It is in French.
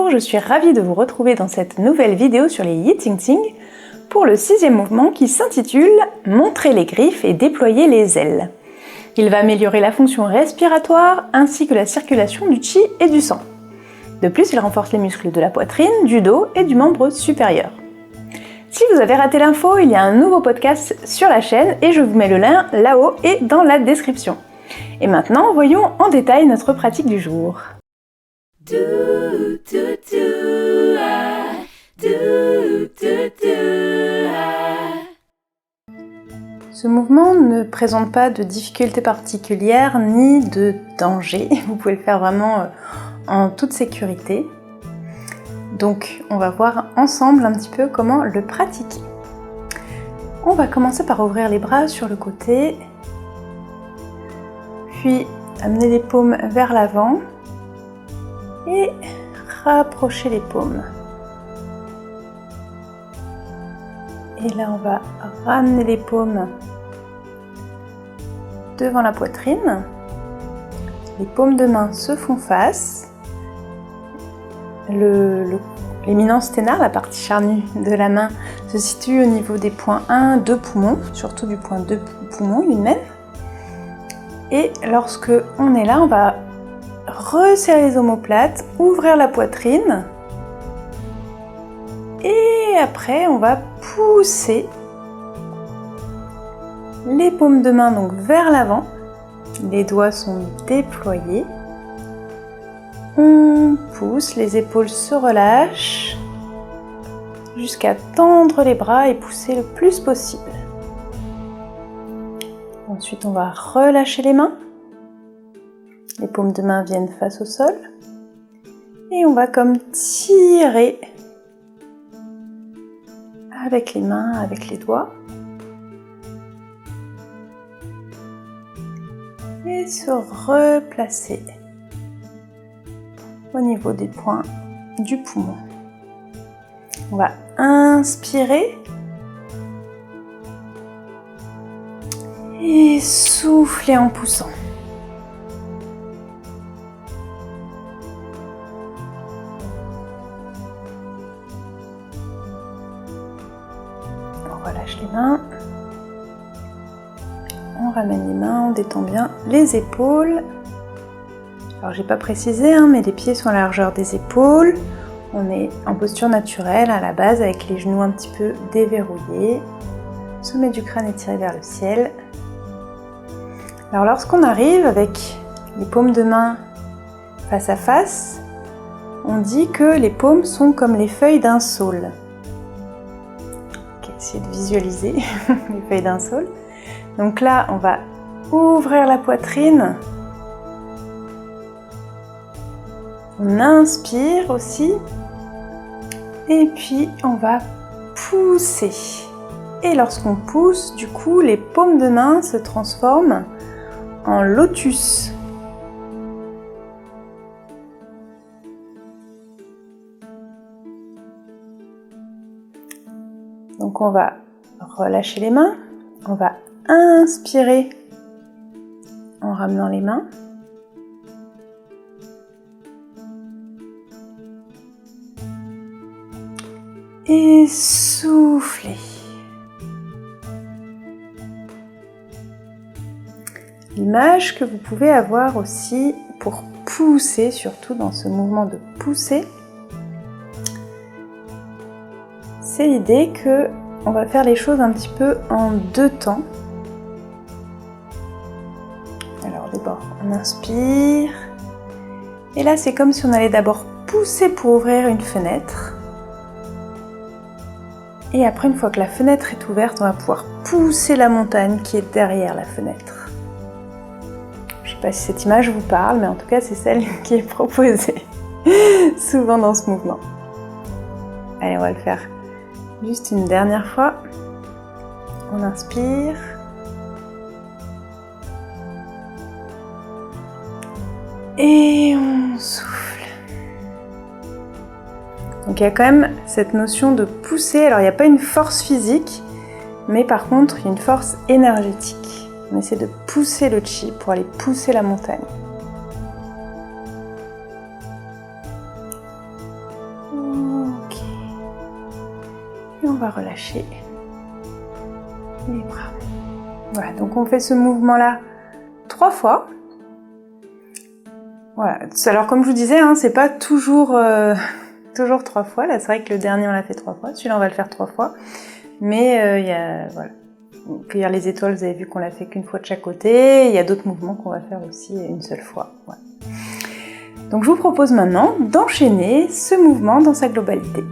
Bonjour, je suis ravie de vous retrouver dans cette nouvelle vidéo sur les Yi Ting Ting pour le 6e mouvement qui s'intitule « Montrer les griffes et déployer les ailes ». Il va améliorer la fonction respiratoire ainsi que la circulation du qi et du sang. De plus, il renforce les muscles de la poitrine, du dos et du membre supérieur. Si vous avez raté l'info, il y a un nouveau podcast sur la chaîne et je vous mets le lien là-haut et dans la description. Et maintenant, voyons en détail notre pratique du jour. Ce mouvement ne présente pas de difficultés particulières ni de danger. Vous pouvez le faire vraiment en toute sécurité. Donc on va voir ensemble un petit peu comment le pratiquer. On va commencer par ouvrir les bras sur le côté, puis amener les paumes vers l'avant et rapprocher les paumes. Et là on va ramener les paumes devant la poitrine. Les paumes de main se font face. L'éminence thénale, la partie charnue de la main, se situe au niveau des points 1, 2 poumons, surtout du point 2 poumons, une même. Et lorsque on est là, on va resserrer les omoplates, ouvrir la poitrine. Et après, on va pousser les paumes de main donc vers l'avant. Les doigts sont déployés. On pousse, les épaules se relâchent jusqu'à tendre les bras et pousser le plus possible. Ensuite, on va relâcher les mains. Les paumes de main viennent face au sol. Et on va comme tirer avec les mains, avec les doigts. Et se replacer au niveau des points du poumon. On va inspirer et souffler en poussant. On relâche les mains. On ramène les mains, on détend bien les épaules. Alors j'ai pas précisé, mais les pieds sont à la largeur des épaules. On est en posture naturelle à la base avec les genoux un petit peu déverrouillés. Sommet du crâne étiré vers le ciel. Alors lorsqu'on arrive avec les paumes de main face à face, on dit que les paumes sont comme les feuilles d'un saule. Essayez de visualiser les feuilles d'un saule. Donc là, on va ouvrir la poitrine. On inspire aussi. Et puis, on va pousser. Et lorsqu'on pousse, du coup, les paumes de main se transforment en lotus. Donc, on va relâcher les mains. On va inspirer en ramenant les mains. Et souffler. L'image que vous pouvez avoir aussi pour pousser, surtout dans ce mouvement de pousser, c'est l'idée que on va faire les choses un petit peu en deux temps. Alors d'abord, on inspire. Et là, c'est comme si on allait d'abord pousser pour ouvrir une fenêtre. Et après, une fois que la fenêtre est ouverte, on va pouvoir pousser la montagne qui est derrière la fenêtre. Je ne sais pas si cette image vous parle, mais en tout cas, c'est celle qui est proposée souvent dans ce mouvement. Allez, on va le faire juste une dernière fois. On inspire. Et on souffle. Donc il y a quand même cette notion de pousser. Alors il n'y a pas une force physique, mais par contre il y a une force énergétique. On essaie de pousser le chi pour aller pousser la montagne. Et on va relâcher les bras. Voilà, donc on fait ce mouvement-là 3 fois. Voilà, alors comme je vous disais, hein, c'est pas toujours, toujours 3 fois. Là, c'est vrai que le dernier, on l'a fait 3 fois. Celui-là, on va le faire 3 fois. Mais il y a, voilà. Cueillir les étoiles, vous avez vu qu'on l'a fait qu'une fois de chaque côté. Il y a d'autres mouvements qu'on va faire aussi une seule fois. Voilà. Donc je vous propose maintenant d'enchaîner ce mouvement dans sa globalité.